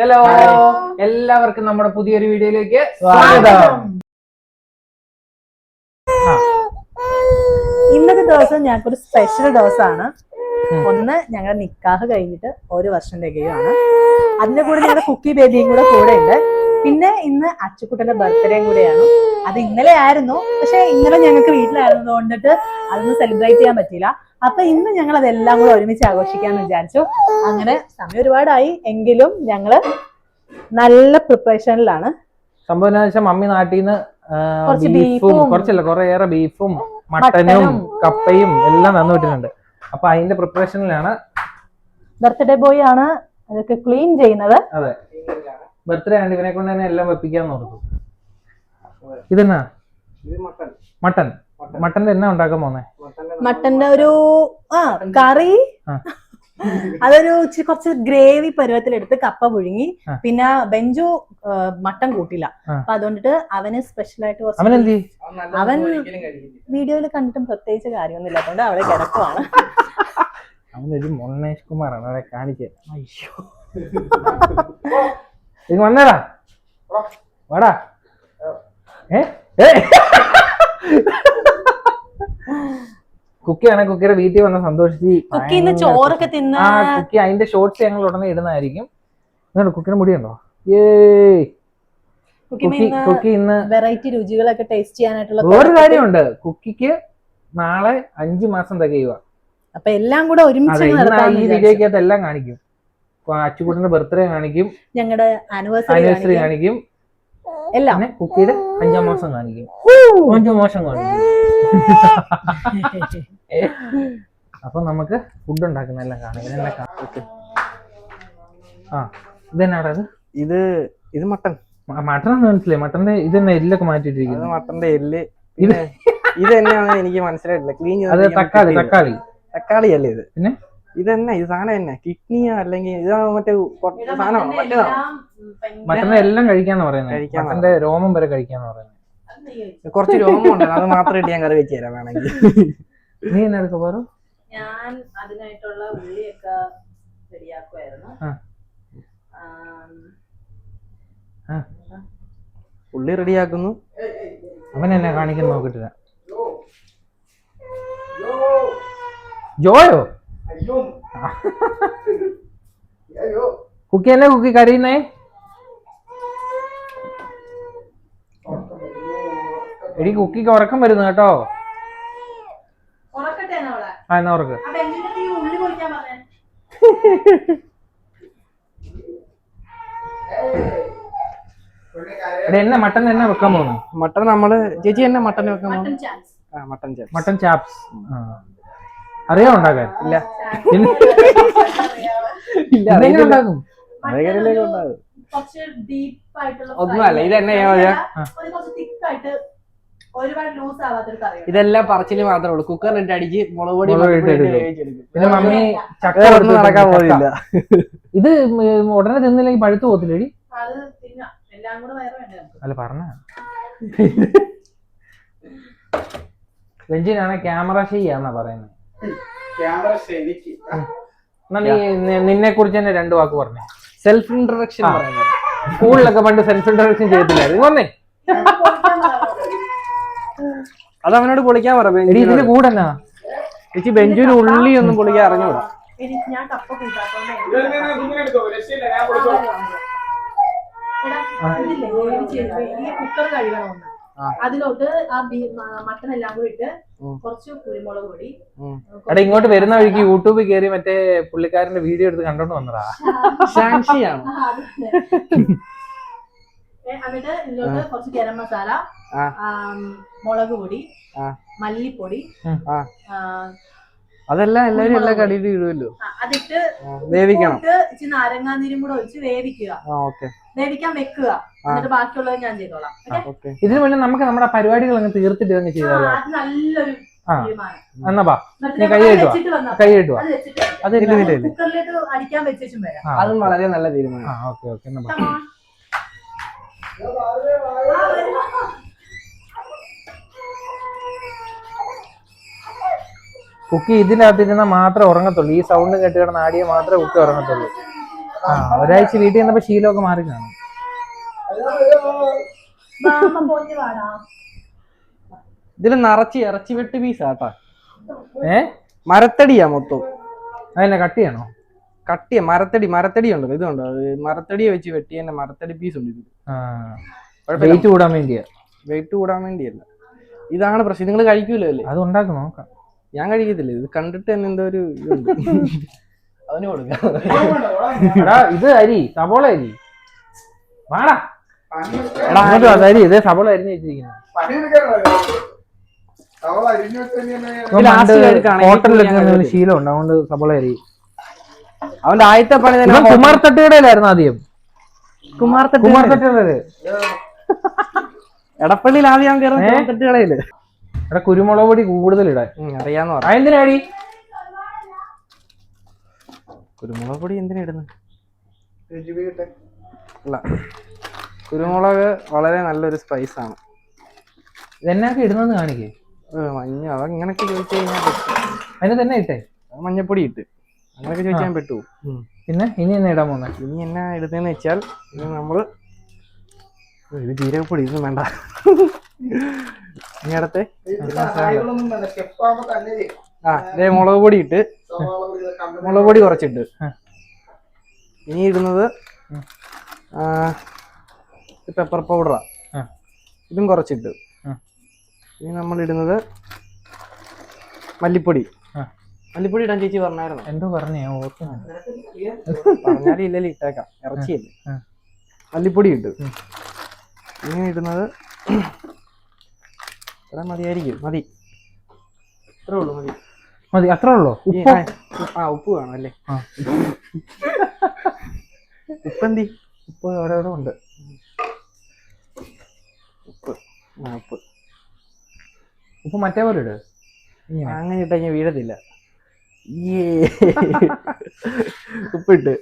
Hello, എല്ലാവർക്കും നമ്മുടെ പുതിയൊരു വീഡിയോയിലേക്ക് സ്വാഗതം. ഇന്നത്തെ ദിവസം ഞങ്ങൾക്കൊരു സ്പെഷ്യൽ ദിവസമാണ്. ഒന്ന്, ഞങ്ങളുടെ നിക്കാഹ് കഴിഞ്ഞിട്ട് 1 വർഷം തികയുമാണ്. അതിന്റെ കൂടെ ഞങ്ങളുടെ കുക്കി ബേബിയും കൂടെ ഉണ്ട്. പിന്നെ ഇന്ന് അച്ചുക്കുട്ടന്റെ ബർത്ത്ഡേയും കൂടെയാണ്. അത് ഇന്നലെ ആയിരുന്നു, പക്ഷെ ഇന്നലെ ഞങ്ങൾക്ക് വീട്ടിലായിരുന്നു കൊണ്ടിട്ട് അതൊന്നും സെലിബ്രേറ്റ് ചെയ്യാൻ പറ്റിയില്ല. അപ്പൊ ഇന്ന് ഞങ്ങൾ അതെല്ലാം കൂടെ ഒരുമിച്ച് ആഘോഷിക്കാന്ന് വിചാരിച്ചു. അങ്ങനെ സമയം ഒരുപാടായി എങ്കിലും ഞങ്ങള് നല്ല പ്രിപ്പറേഷനിലാണ്. സംഭവം മമ്മി നാട്ടിൽ നിന്ന് കുറേയേറെ ബീഫും മട്ടനും കപ്പയും എല്ലാം തന്നുവിട്ടിട്ടുണ്ട്. അപ്പൊ അതിന്റെ പ്രിപ്പറേഷനിലാണ്. ബർത്ത്ഡേ ബോയ് ആണ് അതൊക്കെ ക്ലീൻ ചെയ്യുന്നത്. അതെ, ബർത്ത്ഡേ ആണ്, ഇവനെ കൊണ്ട് തന്നെ എല്ലാം വെപ്പിക്കാന്ന് ഓർത്തു. ഇതെന്നാ മട്ടന്റെ എന്നാ ഉണ്ടാക്കാൻ പോന്നെ? മട്ടന്റെ ഒരു കറി, അതൊരു കുറച്ച് ഗ്രേവി പരുവത്തിലെടുത്ത് കപ്പ പുഴുങ്ങി. പിന്നെ ബെഞ്ചു മട്ടൻ കൂട്ടില്ല, അപ്പൊ അതുകൊണ്ടിട്ട് അവന് സ്പെഷ്യൽ ആയിട്ട് അവൻ വീഡിയോയിൽ കണ്ടിട്ടും പ്രത്യേകിച്ച് കാര്യമൊന്നും ഇല്ലാത്തതുകൊണ്ട് അവിടെ കിടക്കുവാണ്. അവനൊരു മൊണ്ണേഷ് കുമാറാണ് അവിടെ കാണിച്ചത്. ഇത് വന്നേടാ, വാടാ. കുക്കിയാണ്, കുക്കിയുടെ വീട്ടിൽ വന്ന സന്തോഷത്തിൽ ചോറൊക്കെ തിന്ന കുക്കി അതിന്റെ ഷോർട്സ് ഞങ്ങൾ ഉടനെ ഇടുന്നതായിരിക്കും. കുക്കിന് മുടിയുണ്ടോ? കുക്കി ഇന്ന് വെറൈറ്റി രുചികളൊക്കെ ടേസ്റ്റ് ചെയ്യാനായിട്ടുള്ള വേറൊരു കാര്യമുണ്ട്. കുക്കിക്ക് നാളെ 5 മാസം തികയുക. അപ്പൊ എല്ലാം കൂടെ ഒരുമിച്ച് ഈ വീഡിയോക്കകത്ത് എല്ലാം കാണിക്കും. അച്ചുകുട്ടന്റെ ബർത്ത്ഡേ കാണിക്കും, ഞങ്ങളുടെ ആനിവേഴ്സറി കാണിക്കും, എല്ലാം. കുക്കിയുടെ 5ാം മാസം കാണിക്കും, 5 മാസം കാണിക്കും. അപ്പൊ നമുക്ക് ഫുഡ് ഉണ്ടാക്കുന്ന എല്ലാം കാണിക്കും. ഇതെന്നാടത്? ഇത് മട്ടൺ മനസ്സിലായി. മട്ടന്റെ ഇതെന്നെ എല്ലൊക്കെ മാറ്റിയിട്ടിരിക്കുന്നു. മട്ടന്റെ എല്ല്. ഇത് തന്നെയാണ് എനിക്ക് മനസ്സിലായിട്ടില്ല. ക്ലീൻ അത് തക്കാളി അല്ലേ ഇത്? പിന്നെ ഇതെന്നെ ഇത് സാധനം തന്നെ കിഡ്നിയോ അല്ലെങ്കിൽ ഇതാ മറ്റേ സാധനമാണോ? മട്ടന്റെ എല്ലാം കഴിക്കാന്ന് പറയുന്നത്. മട്ടന്റെ രോമം വരെ കഴിക്കാന്ന് പറയുന്നത്. കുറച്ച് രോമം ഉണ്ട്, അത് മാത്രമായിട്ട് ഞാൻ കറി വെച്ച് തരാം വേണമെങ്കിൽ. നീ എന്നാ എടുക്ക പറ. ഞാൻ അതിനായിട്ടുള്ള ഉള്ളിയൊക്കെ റെഡിയാക്കുമായിരുന്നു. ഉള്ളി റെഡിയാക്കുന്നു. അവൻ എന്നെ കാണിക്കുന്നു, നോക്കിട്ടില്ല. ജോയോ കുക്കി എന്നെ കുക്കി കരയുന്നേ? എടി കുക്കിക്ക് ഉറക്കം വരുന്നു കേട്ടോ. എന്നാ ഉറക്ക്. എന്നെ മട്ടൻ തന്നെ വെക്കാൻ പോകുന്നു. മട്ടൺ നമ്മള് ചേച്ചി തന്നെ മട്ടൻ വെക്കാൻ പോകുന്നു. മട്ടൻ ചാപ്സ് അറിയാമോ ഉണ്ടാക്കാൻ? ഇല്ല. എങ്ങനെ ഉണ്ടാക്കും? ഒന്നുമല്ല, ഇതെന്നെ ഇതെല്ലാം പറച്ചില് മാത്രമേ ഉള്ളൂ. കുക്കറിലിട്ട് അടിച്ച് മുളക് പൊടി പിന്നെ മമ്മി ചക്ക ഒന്നും നടക്കാൻ പോകില്ല. ഇത് ഉടനെ തിന്നില്ലെങ്കിൽ പഴുത്തു പോകത്തില്ലേടി? അല്ല പറഞ്ഞ രഞ്ജിനാണ് ക്യാമറ ഷെയ്യാന്നാ പറയുന്നത്. നിന്നെ കുറിച്ച് തന്നെ 2 വാക്ക് പറഞ്ഞേ. സെൽഫ് ഇൻട്രൊഡക്ഷൻ പറയുന്നത്. സ്കൂളിലൊക്കെ പണ്ട് സെൽഫ് ഇൻട്രൊഡക്ഷൻ ചെയ്യത്തില്ലായിരുന്നു. വന്നേ, അത് അവനോട് പൊളിക്കാൻ പറയാം. ഇതിന്റെ കൂടെ എന്നാ ചേച്ചി ബെഞ്ചിന് ഉള്ളി ഒന്നും പൊളിക്കാൻ അറിഞ്ഞൂടാ. അതിലോട്ട് ആ മട്ടൻ എല്ലാം കൂടി ഇട്ട് കുറച്ച് കുരുമുളക് പൊടി. എടാ, ഇങ്ങോട്ട് വരുന്ന വഴിക്ക് യൂട്യൂബിൽ കയറി മറ്റേ പുള്ളിക്കാരന്റെ വീഡിയോ എടുത്ത് കണ്ടോണ്ട് വന്നതാ. ഷാൻഷിയാണ്. എന്നിട്ട് ഇതിലോട്ട് കുറച്ച് ഗരം മസാല, മുളക് പൊടി, മല്ലിപ്പൊടി, അതെല്ലാം എല്ലാരും എല്ലാ കടിയിൽ ഇടുമല്ലോ. അതിട്ട് വേവിക്കണം. ഇച്ചിരി നാരങ്ങാനീരും കൂടെ ഒഴിച്ച് വേവിക്കുക. വേവിക്കാൻ വെക്കുക. എന്നിട്ട് ബാക്കിയുള്ളത് ഞാൻ ചെയ്തോളാം. ഇതിനു മുന്നേ നമുക്ക് നമ്മുടെ പരിപാടികൾ അങ്ങ് തീർത്തിട്ട് അങ്ങ് ചെയ്താലോ? നല്ലൊരു എന്നാ ബാ, നീ കൈ കെട്ടുവാ. അത് കുക്കറിലേക്ക് അടിക്കാൻ വെച്ചും വരാം. അതും വളരെ നല്ല തീരുമാനം. Okay okay. എന്നാ കുക്കി ഇതിനകത്തിരുന്ന മാത്രമേ ഉറങ്ങത്തുള്ളൂ. ഈ സൗണ്ട് കേട്ട് കിടന്ന ആടിയെ മാത്രമേ കുക്കി ഉറങ്ങത്തുള്ളൂ. ആ ഒരാഴ്ച വീട്ടിൽ നിന്നപ്പോ ശീലമൊക്കെ മാറി കാണും. ഇതില് നിറച്ച് ഇറച്ചി വെട്ട് പീസാട്ടാ. ഏ മരത്തടിയാ മൊത്തം. അതന്നെ കട്ട് ചെയ്യണോ? കട്ടിയ മരത്തടി ഉണ്ടല്ലോ, ഇതുണ്ടോ മരത്തടിയെ വെച്ച് വെട്ടി തന്നെ മരത്തടി പീസ് ഉണ്ട് ഇത്. വെയിറ്റ് കൂടാൻ വേണ്ടിയാ. വെയിറ്റ് കൂടാൻ വേണ്ടിയല്ല, ഇതാണ് പ്രശ്നം. നിങ്ങൾ കഴിക്കൂലോ അല്ലേ? അത് ഉണ്ടാക്കി നോക്കാം. ഞാൻ കഴിക്കത്തില്ല, ഇത് കണ്ടിട്ട് തന്നെ എന്തോ ഒരു ഇതുണ്ട്. അവന് കൊടുക്കാം. ഇത് അരി, സബോള അരി. വാടാ എടാ അരി, ഇതേ സബോള അരിഞ്ഞ് വെച്ചിരിക്കുന്നു. ഹോട്ടലിലൊക്കെ ശീലം ഉണ്ട്, അതുകൊണ്ട് സബോള അരി. അവന്റെ ആദ്യത്തെ പണി തന്നെ കുമാർ തട്ടുകടയിലായിരുന്നു ആദ്യം. കുമാർ തട്ടുകടയില് എടപ്പള്ളിയിൽ ആദ്യം കയറുന്ന തട്ടുകടയില്. എടാ കുരുമുളക് പൊടി കൂടുതൽ ഇടാൻ അറിയാന്ന് പറഞ്ഞു. എന്തിനാടി കുരുമുളക് പൊടി എന്തിനാ ഇടുന്നത്? അല്ല, കുരുമുളക് വളരെ നല്ലൊരു സ്പൈസ് ആണ്. ഇതെന്നൊക്കെ ഇടുന്നെന്ന് കാണിക്കേ. മഞ്ഞ അതങ്ങനൊക്കെ ചോദിച്ചു കഴിഞ്ഞാൽ അതിന് തന്നെ ഇട്ടേ. മഞ്ഞപ്പൊടി ഇട്ട് അങ്ങനെയൊക്കെ ചോദിച്ചാൽ പെട്ടു. പിന്നെ ഇനി എന്നാ ഇടാൻ പോകുന്നത്? ഇനി എന്നാ ഇടുന്നതെന്ന് വെച്ചാൽ ഇത് നമ്മള് ഇത് ജീരകപ്പൊടി ഇതൊന്നും വേണ്ട. ഇനി അടുത്ത് മുളക് പൊടി ഇട്ട്, മുളക് പൊടി കുറച്ചിട്ട്. ഇനി ഇടുന്നത് പെപ്പർ പൗഡറാ, ഇതും കുറച്ചിട്ട്. ഇനി നമ്മൾ ഇടുന്നത് മല്ലിപ്പൊടി. മല്ലിപ്പൊടി ഇടാൻ ചേച്ചി പറഞ്ഞായിരുന്നു. എന്തോ പറഞ്ഞേ പറഞ്ഞാലും ഇല്ലല്ലോ, ഇട്ടേക്കാം, ഇറച്ചിയല്ലേ. മല്ലിപ്പൊടി ഇട്ടു. ഇങ്ങനെ ഇടുന്നത് അത്ര മതിയായിരിക്കും. മതി, ഇത്രേ ഉള്ളൂ. മതി, അത്രേ ഉള്ളൂ. ഉപ്പ് വേണം അല്ലേ? ഉപ്പെന്തി? ഉപ്പ് ഓരോരോ ഉണ്ട്. ഉപ്പ് മറ്റേ പോലെ ഇട്. അങ്ങനെ ഇട്ടാ ഞാൻ വീഴത്തില്ല. ഉപ്പിട്ട്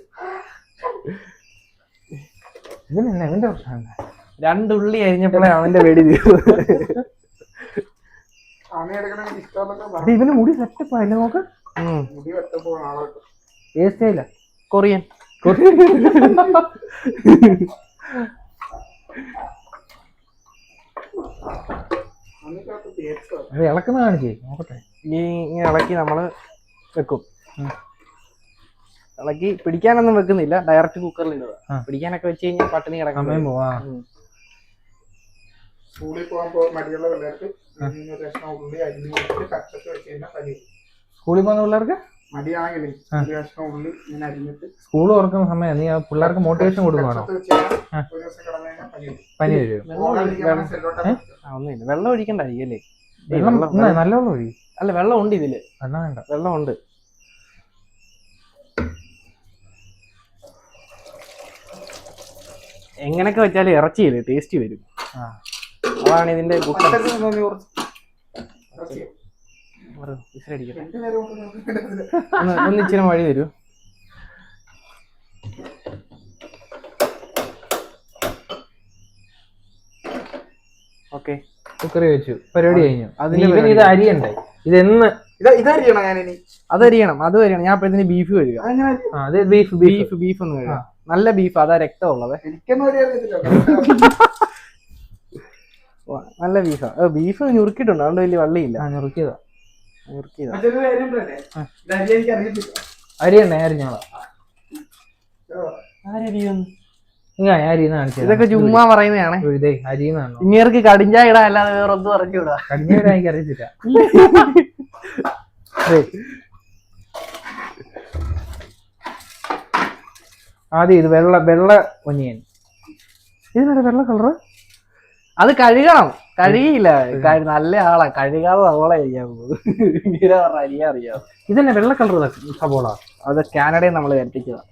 ഇതിനെന്നെ ഇവന്റെ പ്രശ്നം. 2 ഉള്ളി അരിഞ്ഞപ്പോഴേ അവന്റെ വെടി തീർന്നു. ഇവന് മുടി സെറ്റപ്പ് ആയില്ല, നോക്ക്. ടേസ്റ്റേയില്ല. കൊറിയൻ അത് ഇളക്കുന്ന കാണിച്ചേ നോക്കട്ടെ. ഇങ്ങനെ ഇളക്കി നമ്മള് വെക്കും. ഇളക്കി പിടിക്കാനൊന്നും വെക്കുന്നില്ല, ഡയറക്റ്റ് കുക്കറിൽ ഇടുക. പിടിക്കാനൊക്കെ വെച്ച് കഴിഞ്ഞാൽ പട്ടിണി കിടക്കാൻ പോവാ. സ്കൂളിൽ പോകാൻ മടിയുള്ള പിള്ളേർക്ക് ഉള്ളി അരിഞ്ഞു കൊടുത്ത് കച്ചൊക്കെ വെച്ച് കഴിഞ്ഞാൽ പനി. സ്കൂളിൽ പോകുന്ന പിള്ളേർക്ക് മടിയാണെങ്കിലേ ഒരു കഷ്ണം ഉള്ളി ഇങ്ങനെ അരിഞ്ഞിട്ട് സ്കൂൾ തുറക്കുന്ന സമയം നീ ആ പിള്ളേർക്ക് മോട്ടിവേഷൻ കൊടുക്കണോ? ഒരു ദിവസം കിടന്നു കഴിഞ്ഞാൽ പനി വരും. ഒന്നുമില്ല, വെള്ളം ഒഴിക്കണ്ടായിരിക്കും അല്ലേ? നല്ല വെള്ളം ഒഴി. അല്ല, വെള്ളം ഉണ്ട് ഇതില്, എണ്ണ വേണ്ട. വെള്ളം ഉണ്ട്. എങ്ങനെയൊക്കെ വെച്ചാലും ഇറച്ചിയില്ലേ ടേസ്റ്റ് വരും. അതാണ് ഇതിന്റെ ഒന്ന് ഇച്ചിരി വഴി തരൂ. ഓക്കെ, കുക്കറി വെച്ചു, പരിപാടി കഴിഞ്ഞു. ഇത് അരിയണ്ടേ? ഇതെന്ന് ഇതരിയണം ഞാനിനി. അതരിയണം, അത് വരികയാണ്. ഞാൻ അപ്പോഴത്തേന് ബീഫ് വരിക. ബീഫ് ഒന്ന് വരിക. നല്ല ബീഫ്, അതാ രക്തമുള്ളത്. നല്ല ബീഫാ. ബീഫ് ഞുറുക്കിയിട്ടുണ്ട്, അതുകൊണ്ട് വലിയ വള്ളിയില്ല. ഞുറുക്കിയതാ. അരിയണ്ടേ? അരിഞ്ഞോളാം. ഇതൊക്കെ ചുമ്മാ പറയുന്നതാണ്. ഇങ്ങേർക്ക് കടിഞ്ചായ ഇടാ, അല്ലാതെ വേറെ ഒന്നും പറഞ്ഞുവിടാ. കടിഞ്ഞാ എനിക്ക് അറിയത്തില്ല. ആദ്യം ഇത് വെള്ള ഒനിയൻ. ഇതിനാണ് വെള്ള കളറ്. അത് കഴുകണം. കഴുകിയില്ല, നല്ല ആളാ, കഴുകാതെ നമ്മളെ അരിയാൻ പോകും. അറിയാം. ഇതന്നെ വെള്ള കളർ സബോള. അത് കാനഡയിൽ നമ്മൾ എത്തിച്ചതാ.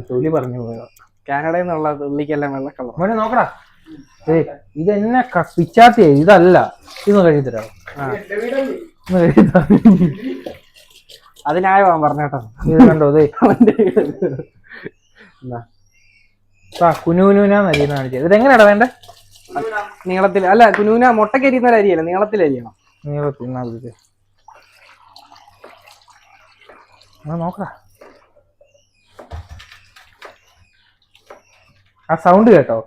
തൊലി പറഞ്ഞു പോയോ? കാനഡയിൽ നിന്നുള്ള ഉള്ളിക്കെല്ലാം വെള്ള കളർ. മോനെ നോക്കടാ, ഇതെന്നെ പിച്ചാത്തിയ, ഇതല്ല. ഇതൊന്ന് കഴുകിത്തരാം. അതിനായോ പറഞ്ഞേട്ടോ. ഇത് കണ്ടോ? കുനുകുനാന്നരിയുന്ന കാണിച്ചത്. ഇതെങ്ങനെയാടാ വേണ്ടേ? നീളത്തിൽ അല്ല, കുനുകുന മുട്ടക്ക് അരിയുന്ന അരിയല്ല, നീളത്തിൽ അരിയണം. നീളത്തിൽ നോക്കടാ. ആ സൗണ്ട് കേട്ടോ,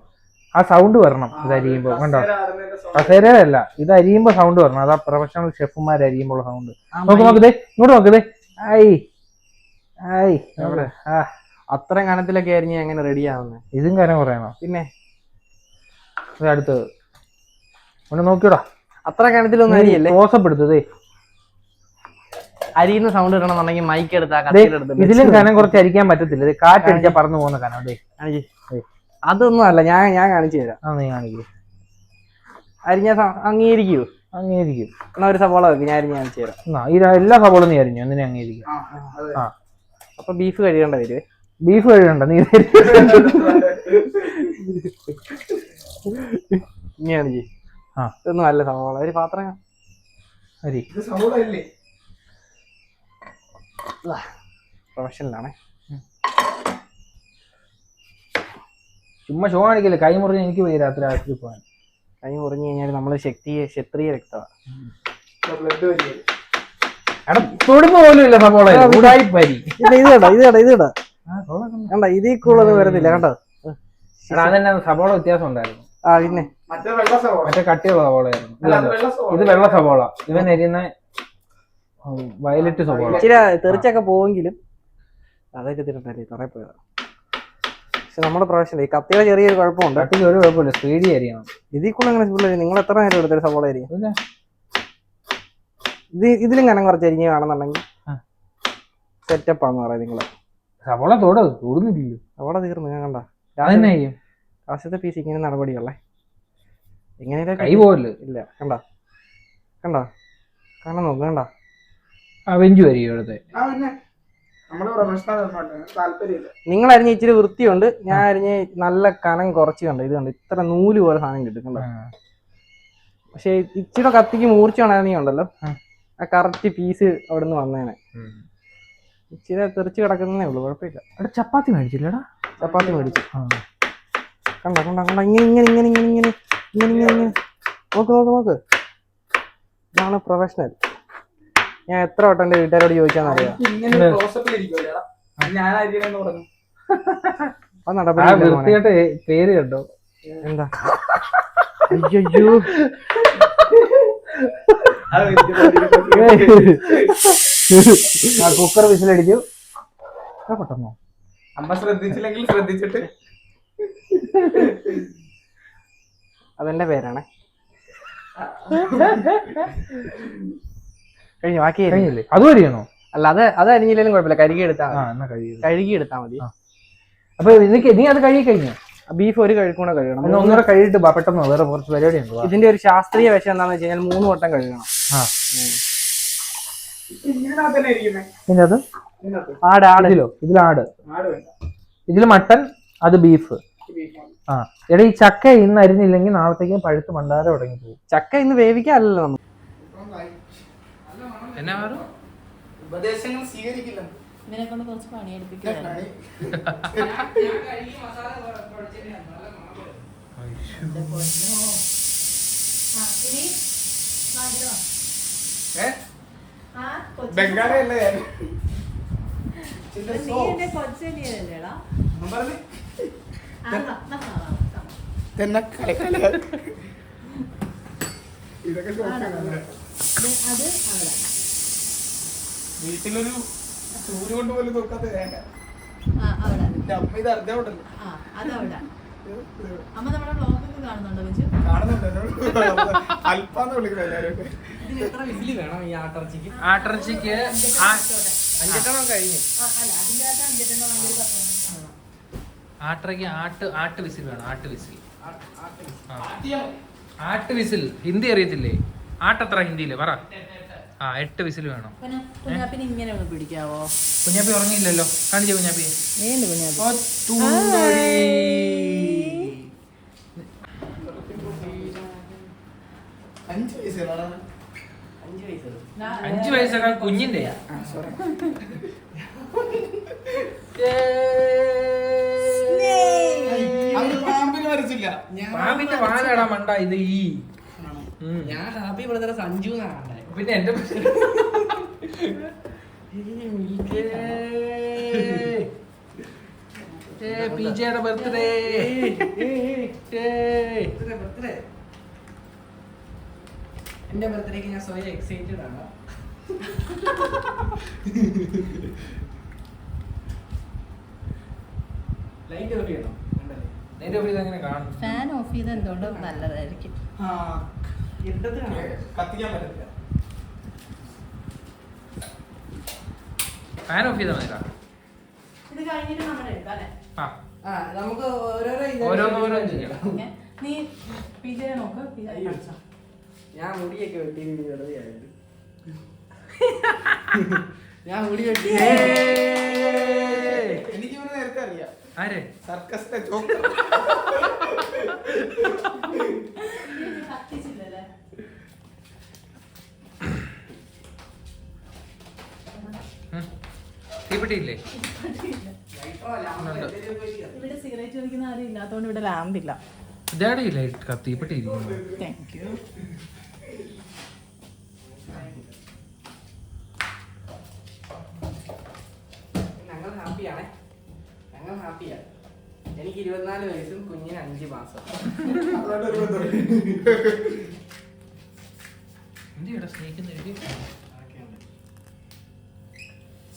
ആ സൗണ്ട് വരണം ഇത് അരിയുമ്പോ. കണ്ടോ, കസേരയല്ല, ഇത് അരിയുമ്പോ സൗണ്ട് വരണം. അതാ പ്രൊഫഷണൽ ഷെഫുമാർ അരിയുമ്പോൾ സൗണ്ട്. നോക്കതേ, ഇങ്ങോട്ട് നോക്കതേ. അത്രയും കനത്തിലൊക്കെ ആയിരുന്നു എങ്ങനെ റെഡി ആവുന്നത്? ഇതും കനം കുറയണോ? പിന്നെ അടുത്തത് ഒന്ന് നോക്കിയോടാ. അത്ര കനത്തിലൊന്നും അരിയല്ലേ? ക്ലോസപ്പ് എടുത്തതേ. അരിയുന്ന സൗണ്ട് ഇടണമെന്നുണ്ടെങ്കിൽ മൈക്ക് എടുത്താ ഇതിലും കനം കുറച്ച് അരിക്കാൻ പറ്റത്തില്ല. ഇത് കാറ്റടിച്ചാ പറന്നു പോകുന്ന കനം. അതെ, അതൊന്നും അല്ല, ഞാൻ കാണിച്ചു തരാം. നീ കാണിക്കൂ. അരിഞ്ഞ അംഗീകരിക്കൂ? അംഗീകരിക്കും. എന്നാ ഒരു സവാള വെക്കും, ഞാൻ അരിഞ്ഞ് കാണിച്ചു തരാം. എല്ലാ സവാളും നീ അരിഞ്ഞു, എന്തിനാ അംഗീകരിക്കും? അപ്പൊ ബീഫ് കഴുകേണ്ട വരുവേ. ബീഫ് കഴുകണ്ട, നീ ഇങ്ങനെയാണ് ചെയ്യും. ഇതൊന്നും അല്ല സവാള, ഒരു പാത്രം അരി. പ്രൊഫഷണലാണേ. ചുമ്മാ ഷോ കാണിക്കില്ല. കൈ മുറിഞ്ഞ് എനിക്ക് പോയി രാത്രി പോകാൻ. കൈ മുറിഞ്ഞു കഴിഞ്ഞാൽ നമ്മള് ക്ഷത്രിയ രക്തമാണ്. എടാ തൊടുമ്പോ പോലും ഇല്ല സവാള. ഇത് കണ്ട, ഇതിൽ കൂടുതൽ വരുന്നില്ല. കണ്ടോ, അതന്നെ സവാള വ്യത്യാസം ഉണ്ടായിരുന്നു. പിന്നെ മറ്റേ കട്ടിയുള്ള സവാളയായിരുന്നു. ഇത് വെള്ള സവാള, ഇവൻ എരിയുന്ന വയലറ്റ് സവാള. ഇച്ചിരി തെറിച്ചൊക്കെ പോവെങ്കിലും അതൊക്കെ തിരുത്തല്ലേ തറയെ പോയതാ. പക്ഷെ നമ്മുടെ പ്രൊഫഷണൽ ഈ കത്തിയുടെ ചെറിയൊരു കുഴപ്പമുണ്ട്. കട്ടിക്ക് ഒരു കുഴപ്പമില്ല, സ്പീഡി അരിയണം. ഇതിൽ കൂടെ അങ്ങനെ സ്പീഡ്. നിങ്ങൾ എത്ര നേരം എടുത്തൊരു സവാള അരിയും? ഇതിലും കനം കുറച്ച് അരിഞ്ഞാണെന്നുണ്ടെങ്കിൽ സെറ്റപ്പാന്ന് പറയാം. നിങ്ങള് സവാള തൊടുന്നില്ലല്ലോ. സവാള തീർന്നു. ഞാൻ കണ്ട ആവശ്യത്തെ പീസ് ഇങ്ങനെ നടപടിയുള്ളേ. എങ്ങനെയൊക്കെ കൈ പോവല്ലോ. ഇല്ല, കണ്ടോ കാണാൻ നോക്ക്. കണ്ട വെഞ്ചു അരിയും ഇവിടുത്തെ. നിങ്ങൾ അരിഞ്ഞ ഇച്ചിരി വൃത്തിയുണ്ട്, ഞാൻ അരിഞ്ഞ നല്ല കനം കുറച്ച്. കണ്ടോ, ഇത് കണ്ടോ, ഇത്ര നൂല് പോലെ സാധനം കിട്ടും. കണ്ടോ, പക്ഷെ ഇച്ചിരി കത്തിക്ക് മൂർച്ച വേണമെങ്കിൽ ഉണ്ടല്ലോ, ആ കറക്റ്റ് പീസ് അവിടെ നിന്ന് വന്നേനെ. ഇച്ചിരി തെറിച്ച് കിടക്കുന്നേ ഉള്ളു, കുഴപ്പമില്ല. അവിടെ ചപ്പാത്തി മേടിച്ചില്ലടാ? ചപ്പാത്തി മേടിച്ചു. കണ്ട ഇങ്ങനെ നോക്ക്. ഇതാണ് പ്രൊഫഷണൽ. ഞാൻ എത്ര വട്ടം എന്റെ വീട്ടുകാരോട് ചോദിച്ചാന്നറിയാം. പേര് കേട്ടോ എന്താ? അയ്യോ കുക്കർ വിസിലടിച്ചു. പെട്ടെന്നോ? അമ്മ ശ്രദ്ധിച്ചില്ലെങ്കിൽ ശ്രദ്ധിച്ചിട്ട്. അതെന്റെ പേരാണ്. കഴിഞ്ഞു. ബാക്കി കഴിഞ്ഞില്ലേ? അതും അരിയണോ? അല്ല, അത് അരിഞ്ഞില്ലെങ്കിലും കുഴപ്പമില്ല. കഴുകി എടുത്താൽ മതി. അപ്പൊ നീ അത് കഴുകി കഴിഞ്ഞു? ബീഫ് ഒരു കഴുകൂടെ കഴുകണം. ഒന്നുകൂടെ കഴുകിട്ട് പെട്ടെന്ന് വേറെ കുറച്ച് പരിപാടി ഉണ്ട്. ഇതിന്റെ ഒരു ശാസ്ത്രീയ വശം എന്താണെന്ന് വെച്ച് കഴിഞ്ഞാൽ 3 വട്ടം കഴുകണം. ഇതില് മട്ടൻ, അത് ബീഫ്. എടാ ഈ ചക്ക ഇന്ന് അരിഞ്ഞില്ലെങ്കിൽ നാളത്തേക്കും പഴുത്ത് മണ്ടാരം തുടങ്ങി പോകും. ചക്ക ഇന്ന് വേവിക്കാനല്ലോ നമ്മൾ. ഉപദേശങ്ങൾ സ്വീകരിക്കില്ല. ഇവനെ കൊണ്ട് കുറച്ച് പണിയെടുപ്പിക്കുകയാണ്. ബംഗാളിയല്ലേ? ഇതൊക്കെ വീട്ടിലൊരു ചൂര് കൊണ്ട് പോലും നോക്കാത്ത തേങ്ങ. അമ്മ ഇത് അറിഞ്ഞോണ്ടല്ലോ. കാണുന്നുണ്ട്. അൽപ്പാന്ന് വിളിക്കുന്നത് എല്ലാവരും. എത്ര വിസിൽ വേണം ഈ ആട്ടിറച്ചിക്ക്? ആട്ടിറച്ചിക്ക് 5 കഴിഞ്ഞു. ആട്ട് വിസിൽ വേണം. ആട്ട് വിസിൽ ഹിന്ദി അറിയത്തില്ലേ? ആട്ടത്ര ഹിന്ദിയില് പറ. 8 വിസിൽ വേണം. കുഞ്ഞാപ്പിനെ ഇങ്ങനെ ഒന്ന് പിടിക്കാവോ? കുഞ്ഞാപ്പി ഉറങ്ങിയില്ലല്ലോ. കാണിച്ചേ കുഞ്ഞാപ്പി. അഞ്ച് വയസ്സൊക്കെ കുഞ്ഞിന്റെ പാമ്പിന്റെ വാലാടാ മണ്ട. ഇത് ഈ ഞാൻ ഹാപ്പി ബ്രദർ സഞ്ജു എന്നാണ്. പിന്നെ എന്റെ പിജയുടെ ബർത്ത്ഡേ. എന്റെ ബർത്ത്ഡേക്ക് ഞാൻ സ്വയം എക്സൈറ്റഡ് ആണ്. ലൈറ്റ് ഓഫ് ചെയ്യണം. നിന്റെ ഓഫ് എങ്ങനെ കാണും? ഫാൻ ഓഫ് ചെയ്ത് എന്തുകൊണ്ടും നല്ലതായിരിക്കും. കത്തിക്കാൻ പറ്റില്ല. ഫാൻ ഓഫ് ചെയ്താൽ മതി. ഇത് കഴിഞ്ഞിട്ട് നമ്മൾ എടുക്കാം അല്ലേ? നമുക്ക് ഓരോന്നോരോ ചെയ്യാം. നീ പിജെ നോക്ക്. ഞാൻ മുടിയൊക്കെ വെട്ടി വെറുതെ ആയിട്ട്. ഞാൻ മുടി വെട്ടി. എനിക്ക് ഇവനെ നേരത്തെ അറിയാം. ആരെ? സർക്കസിന്റെ ജോക്ക്. കത്തിച്ചില്ലല്ലേ? തീപ്പെട്ടിയില്ലേ? ഇവിടെ സിഗരറ്റ് വലിക്കുന്ന ആരും ഇല്ലാത്തതുകൊണ്ട് ഇവിടെ ലാമ്പില്ല. ഇതാടെ ലൈറ്റ് തീപ്പെട്ടിയിരിക്കുന്നു. Thank you. ഞങ്ങൾ ഹാപ്പിയാണേ. ഞങ്ങൾ ഹാപ്പിയാ. എനിക്ക് 24 വയസ്സും കുഞ്ഞിന് 5 മാസം. എന്തിനാ സ്നേഹിക്കുന്ന എഴുതി?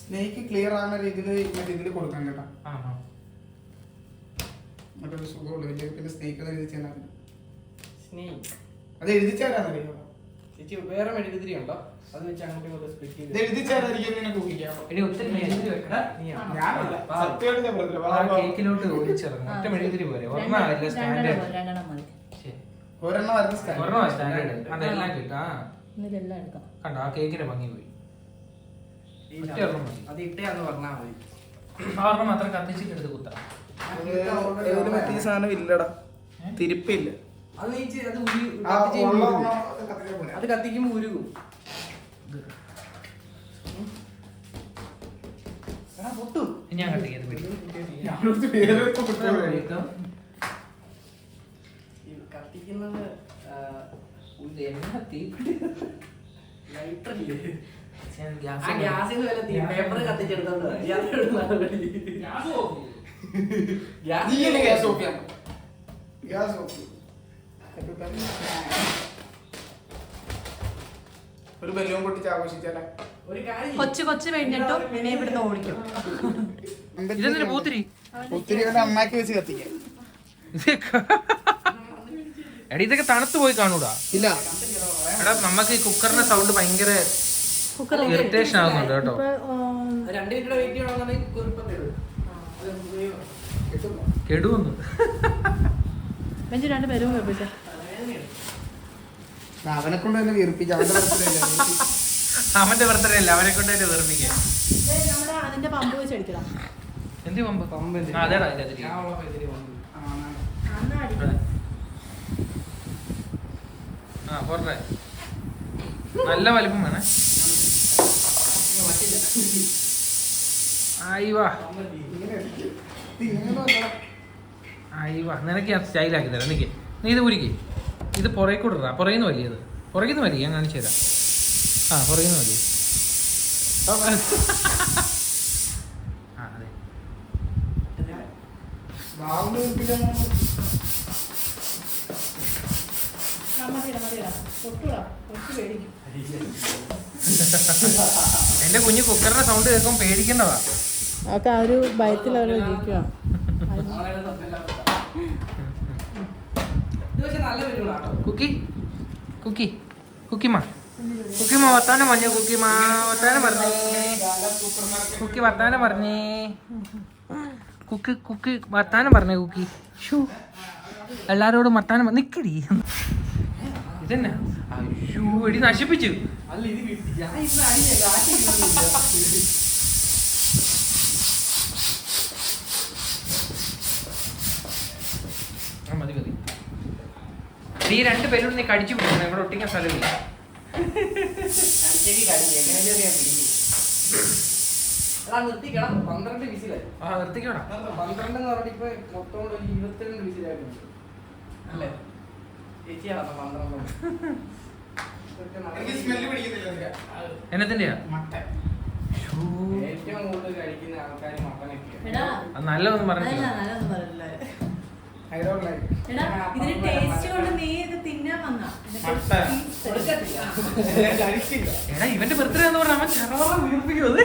സ്നേക്ക് ക്ലിയർ ആകുന്ന രീതിയിൽ മറ്റേ ഇതിൽ കൊടുക്കാൻ കേട്ടോ. ആ മറ്റൊരു സുഖമുള്ളൂ. വലിയ പിന്നെ സ്നേക്ക് എഴുതി ചെയ്യാൻ സ്നേക്ക് അത് എഴുതിച്ചാരാന്നറിയോ? ചേച്ചി വേറെ മെഴുകുതിരി ഉണ്ടോ? അത് വെച്ച് അങ്ങോട്ടും ഇങ്ങോട്ടും സ്പ്ലിറ്റ് ചെയ്ത് ഇത് എഴുതിച്ചാരായിരിക്കും നിന്നെ കുക്കിക്കാം. എടി ഒത്തിരി മെഴുകുതിരി വെക്കടാ. ഞാനല്ല സത്യമായിട്ട് ഞാൻ പറഞ്ഞില്ല. ആ കേക്കിലോട്ട് ഒഴിച്ചിറങ്ങും. ഒറ്റ മെഴുകുതിരി പോരെ? ഒരെണ്ണമല്ല സ്റ്റാൻഡേർഡ്. രണ്ടെണ്ണം മതി. ഒരെണ്ണം വരുന്ന സ്റ്റാൻഡ്. ഒരെണ്ണമാണ് സ്റ്റാൻഡേർഡ്. അതെല്ലാം കിട്ടാ. ഇതെല്ലാം എടുക്കാം. കണ്ടോ ആ കേക്കിന്റെ ഭംഗി പോയി. ഒറ്റ ഒരെണ്ണം മതി. അത് ഇട്ടേന്ന് പറഞ്ഞാൽ മതി. ആ ഒരെണ്ണം മാത്രം കത്തിച്ചിട്ട് എടുത്ത് കുത്താം. ഇതില് മറ്റേ സാധനം ഇല്ലടാ. തിരിപ്പില്ല. അത് നീച്ച് അത് ആ ഉള്ള ഒരെണ്ണം കത്തിക്കാൻ പോലെ. അത് കത്തിക്കുമ്പോ ഉരുകും. പൊട്ടു ഞാൻ കത്തിക്കുന്നത് ഞാനൊരു പേരൊക്കെ വിട്ടു. കത്തിക്കുന്നത് ഗ്യാസ് ഗ്യാസിന് വില പേപ്പർ കത്തിച്ചെടുത്തോണ്ട് നീ എന്നെ ഗ്യാസ് ഓഫ് ചെയ്യാം. ഗ്യാസ് ഓഫ് ചെയ്യും. ഒരു ബലൂൺ പൊട്ടിച്ച് ആഘോഷിച്ചാലേ. ഒരു കാര്യം കൊച്ചു കൊച്ചു കഴിഞ്ഞിട്ടും ഇനി ഇവിടുന്ന് ഓടിക്കും. ഇതെന്തിനാ പൂത്തിരി? ഒത്തിരി അണ്ണാക്കി വെച്ച് കത്തിക്കാം. എടാ ഇതൊക്കെ തണുത്ത് പോയി കാണൂടാ. ഇല്ല എടാ നമുക്ക് ഈ കുക്കറിന്റെ സൗണ്ട് ഭയങ്കര ഇറിറ്റേഷൻ ആകുന്നുണ്ട് കേട്ടോ. 2 മിനിറ്റ് വെയിറ്റ് ചെയ്യണമെന്നുണ്ടെങ്കിൽ കുറിപ്പത്തേട് കെടുവന്നു. ബെഞ്ച് 2 പേരും വെപ്പിച്ച. അവനെ കൊണ്ട് തന്നെ വീർപ്പിച്ച. അവന്റെ ബർത്ത്ഡേ അല്ല, അവനെ കൊണ്ട് തന്നെ വെറുപ്പിക്കാൻ. നമ്മുടെ അതിന്റെ പമ്പ് വെച്ച് അടിക്കണം. എന്ത് പമ്പ്? അതേടാ അതിന്റെ ആ പോട്ടെ. നല്ല വലിപ്പം വേണേ. ആയിവാ ആയിവാ. നിനക്ക് ഞാൻ സ്റ്റൈലാക്കി തരാം. നിനക്ക് നീ ഇത് ഉരുക്കി. ഇത് പുറകെ കൂടെ ഇടാ. പുറകിന്ന് വലിയത്. പുറകിന്ന് വലിയ ഞാൻ കാണിച്ചു തരാം. ആ പുറകിന്ന് വലിയ. ആ അതെ. എന്റെ കുഞ്ഞു കുക്കറിന്റെ സൗണ്ട് കേൾക്കുമ്പോൾ പേടിക്കുന്നതാ. ഒക്കെ ആ ഒരു ഭയത്തിൽ അവർ ഇരിക്കുക. കുക്കി കുക്കി കുക്കിമ്മ കുക്കിമ്മ വർത്താനം പറഞ്ഞേ. കുക്കിമ്മ വർത്താനം പറഞ്ഞേ. കുക്കി വർത്താനം പറഞ്ഞേ. കുക്കി കുക്കി വർത്താനം പറഞ്ഞേ. കുക്കി ഷൂ എല്ലാരോടും വർത്താനം നിക്കടി. ഇതന്നെ അയ്യോ എടി നശിപ്പിച്ചു. അല്ല ഇത് കിട്ടി. ഞാൻ ഇന്ന് അടിയില്ല. മതി മതി. ഈ 2 ബലൂൺ നീ കടിച്ചു പിടിക്കണം. ഇവിടെ ഒട്ടിക്കാൻ സ്ഥലമില്ല. നിർത്തിക്കണം. 12 വിസിലായി. ആ നിർത്തിക്കോടാ. 12 എന്ന് പറഞ്ഞിട്ട് ഇപ്പൊ മൊത്തം 22 വിസിലായിട്ടുണ്ട് അല്ലേ? ചേച്ചിയാണ് 12. എനിക്ക് സ്മെല്ല് പിടിക്കുന്നില്ല. എന്നത്തിന്റെയാ? മട്ടൻ ഏറ്റവും കൂടുതൽ കഴിക്കുന്ന ആൾക്കാർ മട്ടനൊക്കെയാണ്. എടാ അത് നല്ലതൊന്നും അതല്ല, പറഞ്ഞില്ല. നല്ലതൊന്നും പറയില്ല. I don't like it. എടാ ഇതിന് ടേസ്റ്റ് കൊണ്ട് നീ ഇത് തിന്നാൻ വന്നാ കഴിക്കില്ല. എടാ ഇവന്റെ ബർത്ത്ഡേ എന്ന് പറഞ്ഞാൽ അവൻ ചെറുപ്പം വീർപ്പിക്കുന്നത്.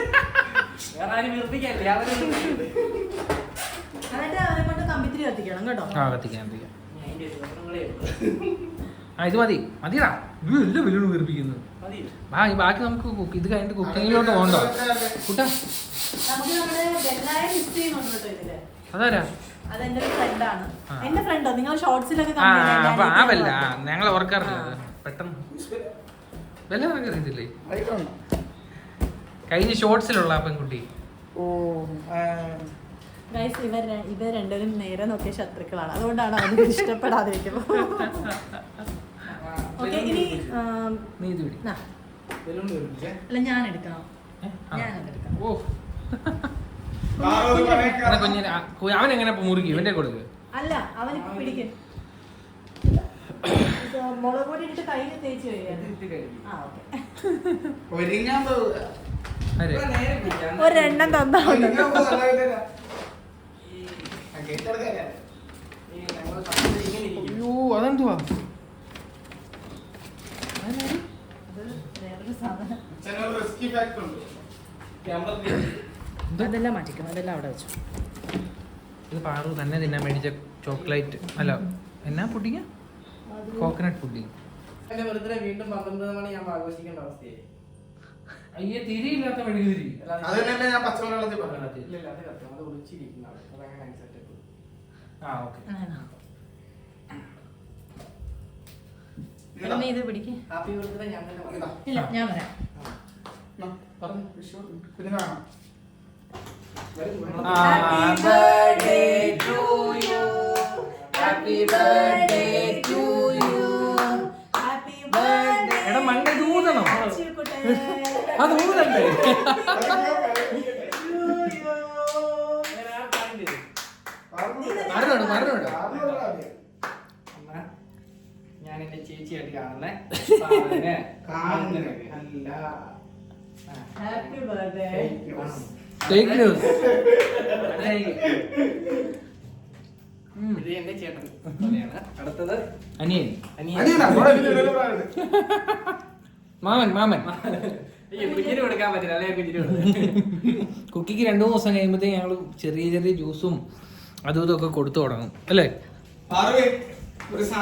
വേറെ ആരും വീർപ്പിക്കാനില്ല. അവരെ എന്നിട്ട് അവരെ കൊണ്ട് കമ്പിത്തിരി കത്തിക്കണം കേട്ടോ. ആ കത്തിക്കാൻ കത്തിക്കാം. ആ ഇത് മതി മതിടാ. ഇത് എല്ലാം വലിയ വീർപ്പിക്കുന്നു. ബാക്കി നമുക്ക് ഇത് കഴിഞ്ഞിട്ട് കുക്കിങ്ങിലോട്ട് പോകണ്ടോ കൂട്ടാ? നമുക്ക് നമ്മുടെ വെള്ളായ മിക്സ് ചെയ്യുന്നുണ്ട് കേട്ടോ ഇതില്. അതാരാ? അതെന്റെ ഒരു ഫ്രണ്ടാണ്. എന്റെ ഫ്രണ്ടോ നിങ്ങൾ ഷോർട്സിലൊക്കെ ആ അപ്പൊ ആ വല്ല ഞങ്ങൾ ഓർക്കാറില്ല അത്. പെട്ടെന്ന് വല്ല നമുക്ക് അറിയത്തില്ലേ I don't know. കഴിഞ്ഞ ഷോർട്സിലുള്ള ആ പെൺകുട്ടി. ഗൈസ് ഇവർ രണ്ടുപേരും നേരെ നോക്കിയ ശത്രുക്കളാണ്. അതുകൊണ്ടാണ് അവർക്ക് ഇഷ്ടപ്പെടാതിരിക്കുന്നത്. ഓക്കെ ഇനി നീ ഇത് പിടി. നാ. അല്ല ഞാൻ എടുക്കണം. ഞാനതെടുക്കാം. ഓ കുഞ്ഞിന് അവൻ എങ്ങനെ മുറുകി ഇവന്റെ കൊടുക്ക്. അല്ല അവനിപ്പോ പിടിക്കും. മുളക് പൊടി ഇട്ട് കൈ തേച്ച് കഴിയാം. ആ ഓക്കെ ഒരുങ്ങാൻ പോവുക. അരെ ഒരെണ്ണം തന്നാ ഒരുങ്ങാൻ പോവുക, അല്ലാതെ കേട്ടെടുക്കാനാ. അയ്യോ അതെന്തുവാ? വേറൊരു സാധനം. ചിലർ റിസ്കി ഫാക്ടർ ഉണ്ട്. അതെല്ലാം മാറ്റിക്കും. അതെല്ലാം അവിടെ വെച്ചു. ഇത് പാറു തന്നെ തിന്നാൻ മേടിച്ച ചോക്ലേറ്റ് അല്ല എന്നാ പുഡിങ്? Coconut pudding. എന്റെ ബർത്ത്ഡേ വീണ്ടും 12 മണി ഞാൻ ആഘോഷിക്കേണ്ട അവസ്ഥയായി. അയ്യേ തിരിയില്ലാത്ത മെഴുകുതിരി. അത് തന്നെയല്ലേ ഞാൻ പച്ചവെള്ളത്തിൽ പറഞ്ഞത്. ഇല്ല, അത് കത്തും. അത് ഒളിച്ചിരിക്കുന്നതാണ്. അതങ്ങനെ സെറ്റപ്പ്. ആ ഓക്കെ. നീ ഇത് പിടിക്ക്. ഹാപ്പി ബർത്ത്ഡേ ഞാൻ തന്നെ പറയാം. ഇല്ല ഞാൻ പറയാം. പറഞ്ഞു വിഷു പിന്നെ കാണാം. Happy birthday to you. Happy birthday to you. Happy birthday. എടാ മണ്ട ഇത് ഊതണം. അച്ചുകുട്ടൻ. അത് ഊതണ്ടേ? മരണോട് മരണോട്. എന്നാ ഞാൻ എന്റെ ചേച്ചിയായിട്ട് കാണുന്നേ. അല്ല Happy birthday. Fake news. ഇത് എന്റെ ചേട്ടൻ പോലെയാണ്. അടുത്തത് അനിയൻ അനിയനാ, ഇവിടെ ഇതിലൊരു പ്രായം. മാമൻ മാമൻ. കുഞ്ഞിന് കൊടുക്കാൻ പറ്റില്ല, അല്ലെ? കുഞ്ഞിന് കൊടുക്കാം. കുക്കിക്ക് 2-3 ദിവസം കഴിയുമ്പോഴത്തേക്ക് ഞങ്ങൾ ചെറിയ ചെറിയ ജ്യൂസും അതും ഇതൊക്കെ കൊടുത്തു തുടങ്ങും അല്ലേ? പാറുവേ, ഒരു സാ-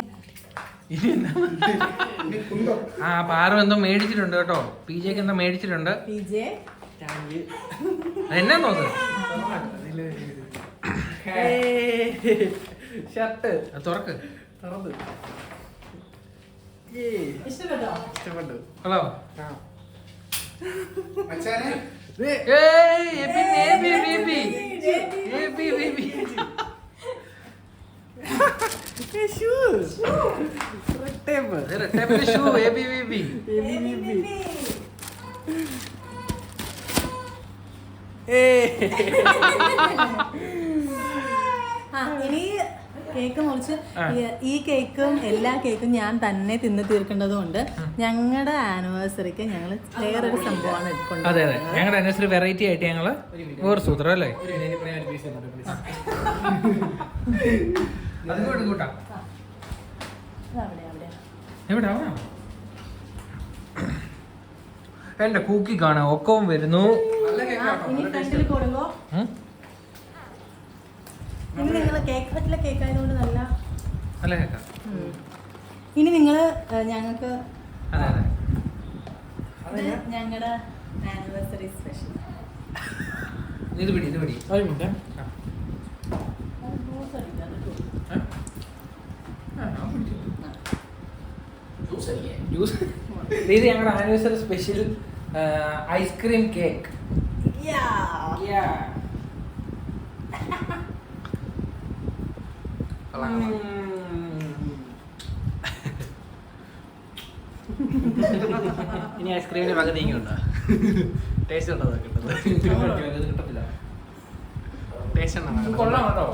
ഉണ്ടോ? ആ പാറു എന്തോ മേടിച്ചിട്ടുണ്ട് കേട്ടോ. PJ എന്തോ മേടിച്ചിട്ടുണ്ട്. PJ. എന്നാ നോക്ക് ഷർട്ട് അത് തുറക്ക്. തുറന്ന് ഇഷ്ടപ്പെട്ടോ? ഇഷ്ടപ്പെട്ടു. ഹലോ മച്ചാനെ, ഇനി കേക്ക് മുറിച്ച് ഈ കേക്കും എല്ലാ കേക്കും ഞാൻ തന്നെ തിന്ന് തീർക്കേണ്ടതുകൊണ്ട് ഞങ്ങളുടെ ആനിവേഴ്സറിക്ക് ഞങ്ങൾ വേറൊരു സംഭവമാണ് എടുക്കുന്നത്. അതെ അതെ ഞങ്ങളുടെ അനുസരിച്ച് വെറൈറ്റി ആയിട്ട് ഞങ്ങള് വേറെ സൂത്രം അല്ലേ അതുകൊണ്ട് കൂട്ടാ എവിടാ എന്റെ കൂക്കി കാണാം ഒക്കവും വരുന്നു. ഇനി ഫ്രണ്ടിൽ കൊടുക്കോ. ഇനി നിങ്ങൾ കേക്ക് പറ്റില്ല കേക്ക് ആയതുകൊണ്ട് നല്ല നല്ല കേക്കാം. ഇനി നിങ്ങള് ഞങ്ങൾക്ക് അതെ അതെ ഞങ്ങളുടെ ആനിവേഴ്സറി സ്പെഷ്യൽ ഇത് പിടി ഇത് പിടി. ഒരു മിനിറ്റ്. ജ്യൂസ് ഇത് ഞങ്ങളുടെ ആനിവേഴ്സറി സ്പെഷ്യൽ ഐസ്ക്രീം കേക്ക്. ഇനി ഐസ്ക്രീമിന് പകുതി ഉണ്ടോ? ടേസ്റ്റ് ഉണ്ടോ? കിട്ടത്തില്ല. ടേസ്റ്റ് ഉണ്ടോ? കൊള്ളാം കേട്ടോ.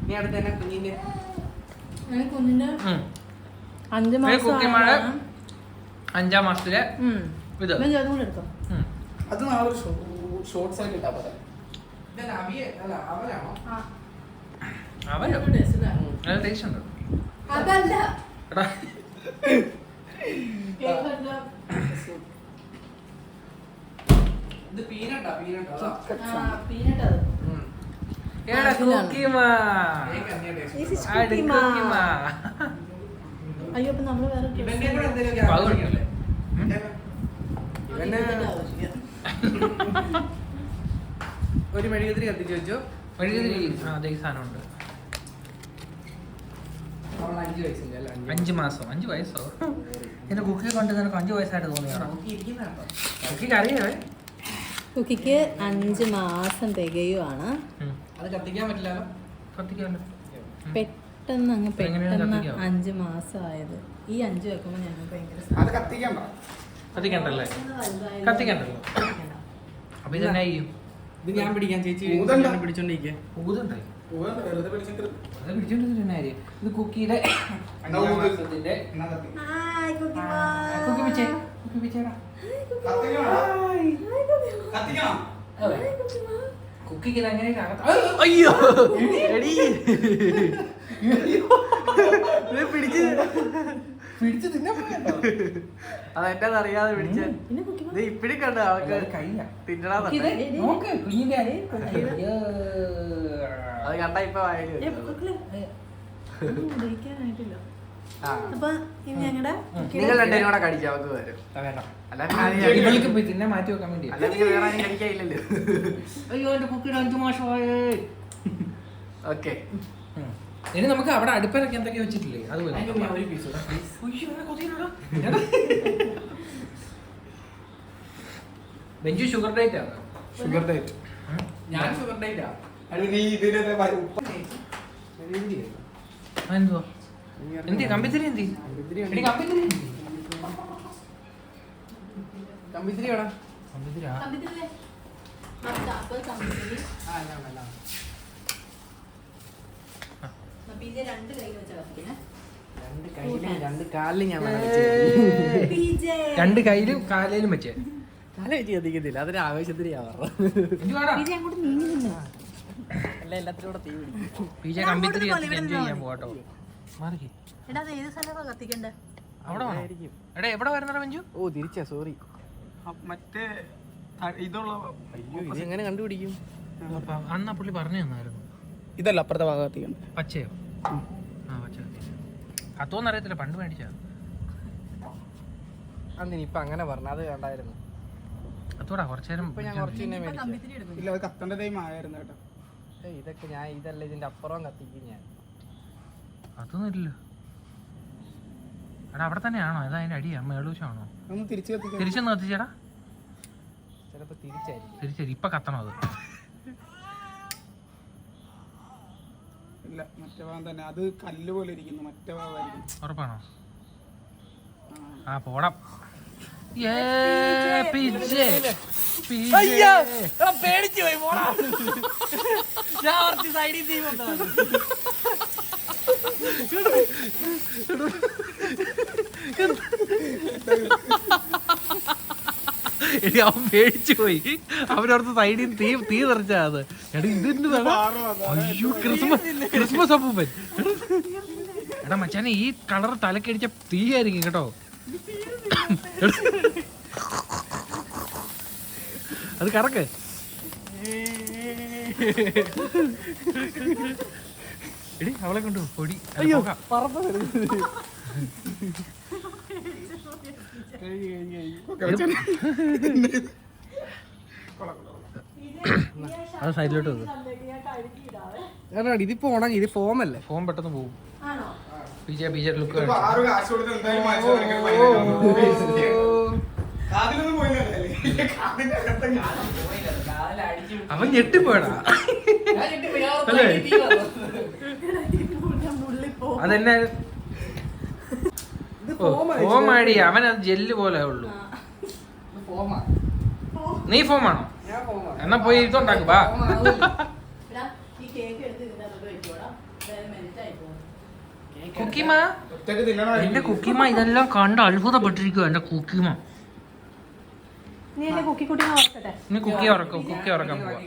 നീ അടുത്ത് തന്നെ കുഞ്ഞിന്റെ കുഞ്ഞിന് 5 മാസം കുക്കിമാള് 5-ാം മാസത്തിലെ ഇത് അതും കൂടെ എടുക്കാം. അത് നാളെ ഷോർട്സ് ആയിട്ട് ഇട്ടാ പോലെ. അവരാണോ? അവരോ നല്ല ടേസ്റ്റ് ഉണ്ട്. അതല്ല എടാ ഇത് പീനട്ടാ പീനട്ടാ പീനട്ട് അത് എടാ കുക്കിമാ കുക്കിമാ അയ്യോ അപ്പൊ നമ്മള് വേറെ ഇവന്റെ കൂടെ എന്തെങ്കിലും അതുകൊണ്ടല്ലേ ഇവന്റെ ഒരു മെഴുകുതിരി കത്തിച്ച് വെച്ചു. അതേ സാധനമുണ്ട്. അവൾ 5 വയസ്സിന്റെ അല്ല 5 മാസം 5 വയസ്സോ എന്റെ കുക്കി കൊണ്ട് നിനക്ക് 5 വയസ്സായിട്ട് തോന്നിയാണോ? കുക്കിക്ക് അറിയാവേ. കുക്കിക്ക് 5 മാസം തികയുവാണ്. അത് കത്തിക്കാൻ പറ്റില്ലല്ലോ. കത്തിക്കാമല്ലോ. പെട്ടെന്ന് അങ്ങ് എങ്ങനെയാണ് പെട്ടെന്ന് കത്തിക്കുക? 5 മാസമായത്. ഈ 5 വെക്കുമ്പോ ഞങ്ങൾക്ക് ഭയങ്കര അത് കത്തിക്കാൻ പറ. കത്തിക്കണ്ടല്ലേ? കത്തിക്കണ്ടല്ലോ. അപ്പൊ ഇതെന്നാ ചെയ്യും? ഇത് ഞാൻ പിടിക്കാൻ ചേച്ചി ഊതണ്ട. പിടിച്ചോണ്ടിരിക്കുക. ഊതുണ്ടായി വെറുതെ പിടിച്ചിട്ട് അത് പിടിച്ചോണ്ടിരുന്ന കാര്യം. ഇത് കുക്കിയുടെ എന്നാ ഊത്. എന്നാ കത്തി. കുക്കി പിച്ചേ കുക്കി പിച്ചേടാ. കത്തിക്കണോടാ? കത്തിക്കണം. കുക്കിക്ക് ഇത് എങ്ങനെ അയ്യോ എടീ. ഇത് പിടിച്ച് തിന്നാൻ പോയല്ലോ. അതെന്റെ അറിയാതെ പിടിച്ച പിന്നെ കുക്കിമാ ഇത് ഇപ്പിടി കണ്ട ആൾക്ക് കയ്യാ തിന്നണ നോക്ക് കുഞ്ഞിന്റെ കാര്യം. അത് കണ്ട ഇപ്പൊ വായില് വരുന്നത്. ഉപയോഗിക്കാനായിട്ടില്ല. ആ. അപ്പൊ ഇനി ഞങ്ങളുടെ നിങ്ങൾ രണ്ടുപേരും കൂടെ കടിച്ചു അവർക്ക് വരും. വേണ്ട അല്ലാതെ ഇവൾക്ക് പോയി തിന്നെ മാറ്റി വെക്കാൻ വേണ്ടി. അല്ലെങ്കിൽ വേറെ ആരും കടിക്കാനില്ലല്ലോ. അയ്യോ എന്റെ കുക്കിയുടെ 5 മാസമായേ. ഓക്കെ ഇനി നമുക്ക് അവിടെ അടുപ്പിലൊക്കെ എന്തൊക്കെ വെച്ചിട്ടില്ലേ അതുപോലെ ബെഞ്ചു ഷുഗർ ഡേറ്റ് ആണ്. Sugar date. ഞാൻ ഷുഗർ ഡേറ്റാ. അത് നീ ഇതിന്റെ ഉപ്പ് എന്തുവാ എന്തി കമ്പിത്തിരി എന്തി എടി കമ്പിത്തിരി എന്തി കമ്പിത്തിരി എവിടെ? കമ്പിത്തിരാ രണ്ട് കാലിലും ഞാൻ രണ്ട് കയ്യിലും കാലയിലും വെച്ചേ തല വെച്ച് കത്തിക്കത്തില്ല. അതൊരു ആവേശത്തിന് ഞാൻ പറഞ്ഞു. അങ്ങോട്ട് നീങ്ങി നിന്നോ. അല്ല എല്ലാത്തിനും കൂടെ തീ പിടിക്കും. പി ജെ കമ്പിത്തിരി എൻജോയ് ചെയ്യാൻ പോകട്ടോ. മാറിക്ക് എടാ അത് ഏത് സ്ഥലമാ കത്തിക്കണ്ടേ? അവിടെ വേണോ? എടാ എവിടെ വരുന്നടാ മഞ്ജു? ഓ തിരിച്ചാ സോറി. മറ്റേ ഇതുള്ള അയ്യോ ഇത് എങ്ങനെ കണ്ടുപിടിക്കും? അപ്പൊ അന്ന് ആ പുള്ളി പറഞ്ഞു തന്നായിരുന്നു. ഇതല്ല അപ്പുറത്തെ ഭാഗം കത്തിക്കണം. പച്ചയോ? ആ പച്ച കത്തോന്ന് അറിയത്തില്ല, പണ്ട് മേടിച്ചാ. അന്നിനി ഇപ്പൊ അങ്ങനെ പറഞ്ഞു. അത് കണ്ടായിരുന്നു. കത്തോടാ കുറച്ചേരം. ഇപ്പൊ ഞാൻ കുറച്ച് പിന്നെ മേടിച്ചു. ഇല്ല അത് കത്തേണ്ട ടൈം ആയിരുന്നു കേട്ടോ. ഇതൊക്കെ ഞാൻ ഇതല്ല ഇതിന്റെ അപ്പുറം കത്തിക്കും ഞാൻ. അതൊന്നും ഇല്ലല്ലോ. എടാ അവിടെ തന്നെയാണോ? ഏതാ അതിന്റെ അടിയാ മേളൂശാണോ? ഒന്ന് തിരിച്ചു കത്തിക്കാം. തിരിച്ചൊന്ന് കത്തിച്ചേടാ. ചിലപ്പോ തിരിച്ചായിരിക്കും. തിരിച്ചേരി ഇപ്പൊ കത്തണോ അത്? ഇല്ല മറ്റേ ഭാഗം തന്നെ. അത് കല്ല് പോലെ ഇരിക്കുന്നു. മറ്റേ ഭാഗമായിരിക്കും. ഉറപ്പാണോ? ആ പോടാം. പേടിച്ചു പോയി പോടാ. ഞാൻ കുറച്ച് സൈഡിൽ തീ എടി അവൻ പേടിച്ചു പോയി. അവരടുത്ത് സൈഡിൽ തീ തെറിച്ചാ അത്. എടാ ഇതെന്താണ്? അയ്യോ ക്രിസ്മസ് അപ്പൂപ്പൻ. എടാ മച്ചാനെ ഈ കളർ തലക്കടിച്ച തീയായിരിക്കും കേട്ടോ. അത് കറക്ക്. എടി അവളെ കൊണ്ടു പൊടി. അയ്യോ പറമ്പ് അത് സൈഡിലോട്ട് വെക്കും. ഇതിപ്പോ ഉണങ്ങി. ഇത് ഫോമല്ലേ? ഫോൺ പെട്ടെന്ന് പോകും. പിജെ ലുക്ക് ഇതിപ്പോ ആറ് കാശ് കൊടുത്ത് എന്തായാലും വാങ്ങിച്ചു കൊടുക്കണം. കാതിലൊന്നും പോയില്ലല്ലേ? കാതിന്റെ അകത്തങ്ങ് അവൻ ഞെട്ടിപ്പോയടാ. അല്ലേ? അതെന്നെ ഫോമാടി. അവൻ അത് ജെല്ല് പോലെ ഉള്ളു. നീ ഫോമാണോ? എന്നാ പോയി ഇതുണ്ടാക്കും. ബാ കുക്കിമ. ഒറ്റക്ക് തിന്നണോ? എന്റെ കുക്കിമ ഇതെല്ലാം കണ്ട് അത്ഭുതപ്പെട്ടിരിക്കുവോ എന്റെ കുക്കിമ. നീ എന്നെ കുക്കിക്കുട്ടിനെ ഓർക്കട്ടെ. ഇനി കുക്കി ഉറക്കാൻ പോവാ.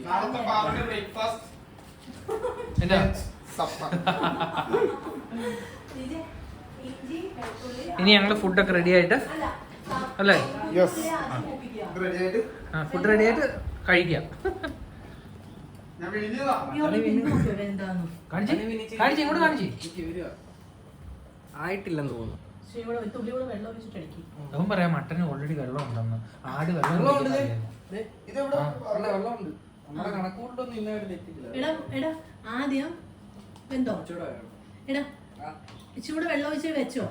നാളത്തെ പാവന്റെ ബ്രേക്ക്ഫാസ്റ്റ് എന്താ ഇനി ഞങ്ങള് ഫുഡൊക്കെ റെഡി ആയിട്ട് അല്ലേ? ഫുഡ് റെഡി ആയിട്ട് കഴിക്കാം. ഇങ്ങോട്ട് കാണിച്ചേ. ആയിട്ടില്ലെന്ന് തോന്നുന്നു. അവൻ പറയാം മട്ടന് ഓൾറെഡി വെള്ളം ഉണ്ടെന്ന്. ആട് വെള്ളം ആദ്യം എന്തോ എടാ ഇച്ചിരി വെള്ളം ഒഴിച്ച് വെച്ചോ.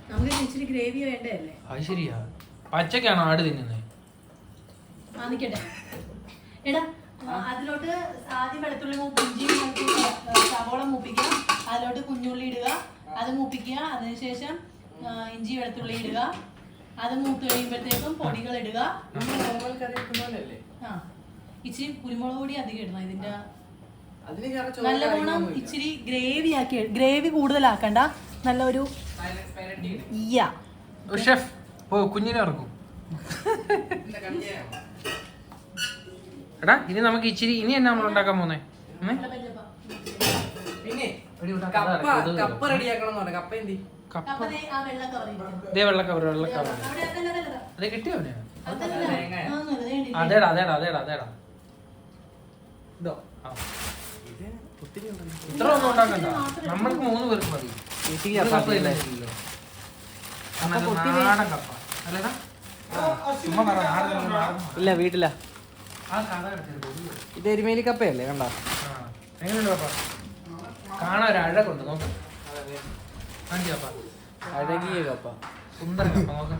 നമുക്ക് ഇച്ചിരി ഗ്രേവി വേണ്ടല്ലേ? അത് ശരിയാ. പച്ചക്കാണോ ആട് തിന്നുന്നത്? നിക്കട്ടെ. എടാ അതിലോട്ട് ആദ്യം വെളുത്തുള്ളി ഇഞ്ചി സവോള മൂപ്പിക്കുക, അതിലോട്ട് കുഞ്ഞുള്ളി ഇടുക, അത് മൂപ്പിക്കുക. അതിനുശേഷം ഇഞ്ചി വെളുത്തുള്ളി ഇടുക, അത് മൂത്ത് കഴിയുമ്പോഴത്തേക്കും പൊടികൾ ഇടുക. ഇച്ചിരി കുരുമുളക് പൊടി അധികം ഇടണം. ഇതിന്റെ നല്ലവണ്ണം ഇച്ചിരി ഗ്രേവി കൂടുതലാക്കണ്ട. നല്ല ഒരു ഷെഫ് കുഞ്ഞിനെ ഇറക്കും. എടാ ഇനി നമുക്ക് ഇച്ചിരി ഇനി എന്നാ നമ്മൾ ഉണ്ടാക്കാൻ പോന്നേ? അതെ കിട്ടിയോ? അതേടാ ഇതോ ഇത്ര ഒന്നും ഉണ്ടാക്കണ്ട. നമ്മൾക്ക് 3 പേർക്ക് മതി. നാടൻ കപ്പ അല്ലേടാ? ഇല്ല വീട്ടിലാ. ഇത് എരുമേലി കപ്പയല്ലേ? കണ്ടോ എങ്ങനെയുണ്ട് കപ്പ? കാണാൻ ഒരു അഴകുണ്ട്. നോക്ക് കപ്പ, അഴകിയ കപ്പ, സുന്ദര കപ്പ. നോക്ക്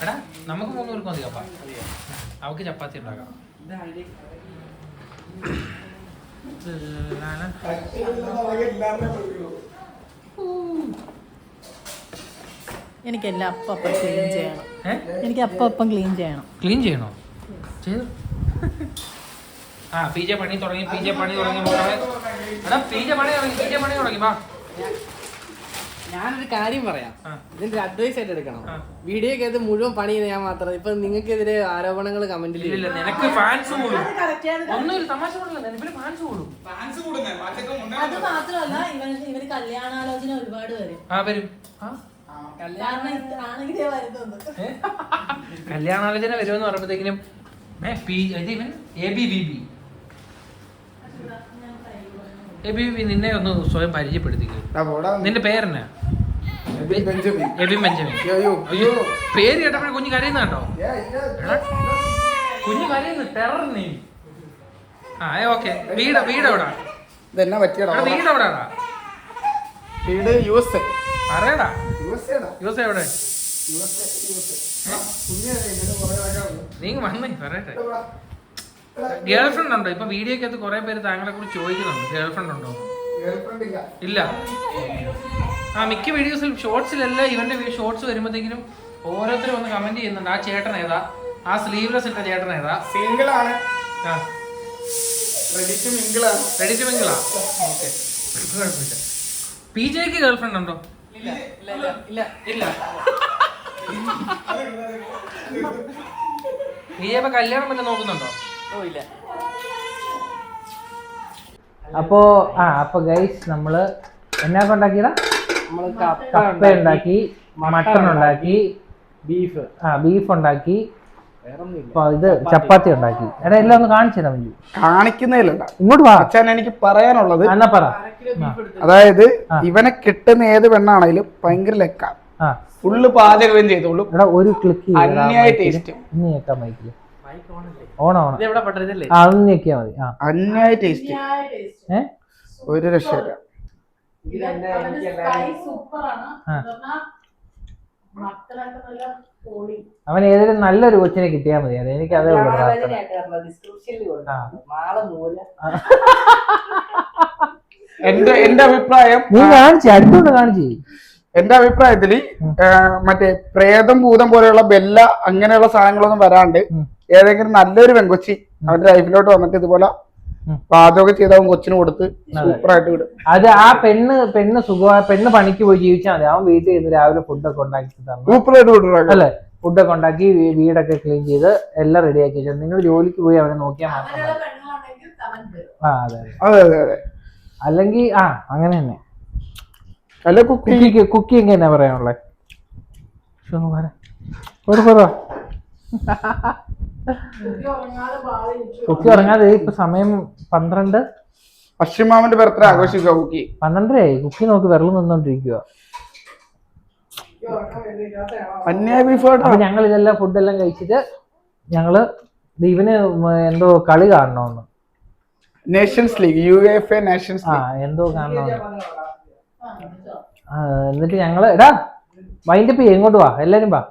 എടാ നമുക്ക് 3 പേർക്ക് മതി കപ്പ. അവക്ക് ചപ്പാത്തി ഉണ്ടാക്കാം. എനിക്ക് എല്ലാം അപ്പം ക്ലീൻ ചെയ്യണം. എനിക്ക് അപ്പം ക്ലീൻ ചെയ്യണം. ക്ലീൻ ചെയ്യണോ? ചെയ്തു. PJ പണി തുടങ്ങി. PJ പണി തുടങ്ങി. വാ. ഞാനൊരു കാര്യം പറയാം. ഇതിന്റെ അഡ്വൈസ് ആയിട്ട് എടുക്കണം. വീഡിയോക്കകത്ത് മുഴുവൻ പണി ഞാൻ മാത്രം. ഇപ്പൊ നിങ്ങൾക്കെതിരെ ആരോപണങ്ങൾ കമന്റിൽ ഇല്ല. നിനക്ക് ഫാൻസ് കൂടും. ഒന്നുമില്ല, തമാശ കൂടില്ല. ഫാൻസ് കൂടും. അത് മാത്രമല്ല ഇവന് കല്യാണാലോചന ഒരുപാട് വരും. കല്യാണാലോചന വരുമെന്ന് പറയുമ്പോഴത്തേക്കിനും ABB നിന്നെ ഒന്ന് സ്വയം പരിചയപ്പെടുത്തിക്കോ. നിന്റെ പേരെന്നാ? എബിൻ ബെഞ്ചമിൻ. അയ്യോ പേര് കേട്ടപ്പോഴേ കുഞ്ഞ് കരയുന്ന കേട്ടോ. കുഞ്ഞ് കരയുന്നു. Terror name. ഓക്കെ. വീട് എവിടാ? വീട് എവിടാടാ? വീട് USA. അറിയടാ USA എവിടെ? നീ വന്നേ പറയട്ടെ. ഗേൾ ഫ്രണ്ട് ഉണ്ടോ? ഇപ്പൊ വീഡിയോക്കകത്ത് കുറെ പേര് താങ്കളെ കുറിച്ച് ചോദിക്കുന്നുണ്ട്. ഗേൾ ഫ്രണ്ട് ഉണ്ടോ? ഇല്ല. മിക്ക വീഡിയോസിൽ ഷോർട്സിലെല്ലാം ഇവന്റെ ഷോർട്സ് വരുമ്പോഴത്തേക്കിനും ഓരോരുത്തരും ഒന്ന് കമന്റ് ചെയ്യുന്നുണ്ട്. ആ ചേട്ടൻ ഏതാ? ആ സ്ലീവ്ലെസ് ഇട്ട ചേട്ടൻ ഏതാ? സിംഗിൾ ആണ്. Ready to മിംഗിളാ. ഓക്കെ കുഴപ്പമില്ല. PJക്ക് ഗേൾ ഫ്രണ്ട് ഉണ്ടോ? ഇല്ല. PJ ഇപ്പൊ കല്യാണം വല്ല നോക്കുന്നുണ്ടോ? ഇല്ല. അപ്പൊ ഗൈസ് നമ്മള് എന്നാ ഉണ്ടാക്കിയതാ? നമ്മള് കപ്പ ഉണ്ടാക്കി, മട്ടൺ ഉണ്ടാക്കി, ബീഫ് ഉണ്ടാക്കി, ഇത് ചപ്പാത്തി ഉണ്ടാക്കി. എടാ എല്ലാം ഒന്ന് കാണിച്ചു തരാം. കാണിക്കുന്നതിലല്ല, ഇങ്ങോട്ട് വാ. അച്ഛൻ എനിക്ക് പറയാനുള്ളത് എന്നാ പറ. അതായത് ഇവനെ കിട്ടുന്ന ഏത് പെണ്ണാണെങ്കിലും ഭയങ്കര ലെക്ക. ഫുള്ള് പാചകം ചെയ്തോളൂ. ഒരു ക്ലിക്ക് അന്യായ ടേസ്റ്റ്. അന്യായ ടേസ്റ്റ്. ഒരു രക്ഷയില്ല. അവൻ ഏതെങ്കിലും നല്ലൊരു കൊച്ചിനെ കിട്ടിയാൽ മതി. അത് എനിക്ക് അതേ ഉള്ളൂ. എന്റെ അഭിപ്രായം, നീ കാണിച്ചു അടുത്തോണ്ട് കാണിച്ചു. എന്റെ അഭിപ്രായത്തില് മറ്റേ പ്രേതം ഭൂതം പോലെയുള്ള ബെല്ല അങ്ങനെയുള്ള സാധനങ്ങളൊന്നും വരാണ്ട് ഏതെങ്കിലും നല്ലൊരു പെൺകൊച്ചി അവന്റെ ലൈഫിലോട്ട് വന്നിട്ട് ഇതുപോലെ പാചകം ചെയ്ത് അവൻ കൊച്ചിന് കൊടുത്ത് സൂപ്പറായിട്ട് വിടും. അത് ആ പെണ്ണ് പണിക്ക് പോയി ജീവിച്ചാൽ മതി. അവൻ വീട്ടിൽ ഇരുന്ന് രാവിലെ ഫുഡൊക്കെ ഉണ്ടാക്കി സൂപ്പറായിട്ട് വിടും. അല്ലെ? ഫുഡൊക്കെ ഉണ്ടാക്കി വീടൊക്കെ ക്ലീൻ ചെയ്ത് എല്ലാം റെഡിയാക്കി വെച്ചാൽ നിങ്ങൾ ജോലിക്ക് പോയി അവനെ നോക്കിയാൽ മാത്രം മതി. ആ അതെ അതെ അതെ അതെ. അല്ലെങ്കിൽ അങ്ങനെ തന്നെ. അല്ല കുക്കിംഗ് എന്നാ പറയാനുള്ളത്? കുക്കി ഉറങ്ങാതെ ഇപ്പൊ സമയം 12. അശ്വിമാമന്റെ ബർത്ത്ഡേ ആഘോഷിക്കുക കുക്കി. 12 കുക്കി നോക്ക് വിരൽ നിന്നോണ്ടിരിക്കുക. അപ്പൊ ഞങ്ങൾ ഇതെല്ലാം ഫുഡെല്ലാം കഴിച്ചിട്ട് ഞങ്ങള് ഇവന് എന്തോ കളി കാണണമെന്ന്, Nations league, UEFA Nations league എന്തോ കാണണമെന്ന്. എന്നിട്ട് ഞങ്ങള് വൈൻഡപ്പ് ചെയ്യ, ഇങ്ങോട്ട് വാ എല്ലാരും വാ.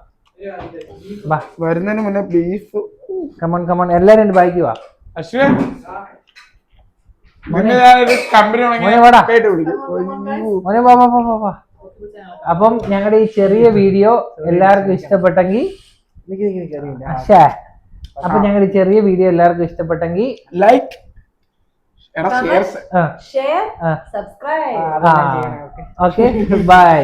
വരുന്നതിന് മുന്നേ ബീഫ്. കമൺ എല്ലാരും എന്റെ ബൈക്ക് വാ. അശ്വിൻ അപ്പം ഞങ്ങളുടെ ഈ ചെറിയ വീഡിയോ എല്ലാവർക്കും ഇഷ്ടപ്പെട്ടെങ്കിൽ like, share, subscribe. Okay bye.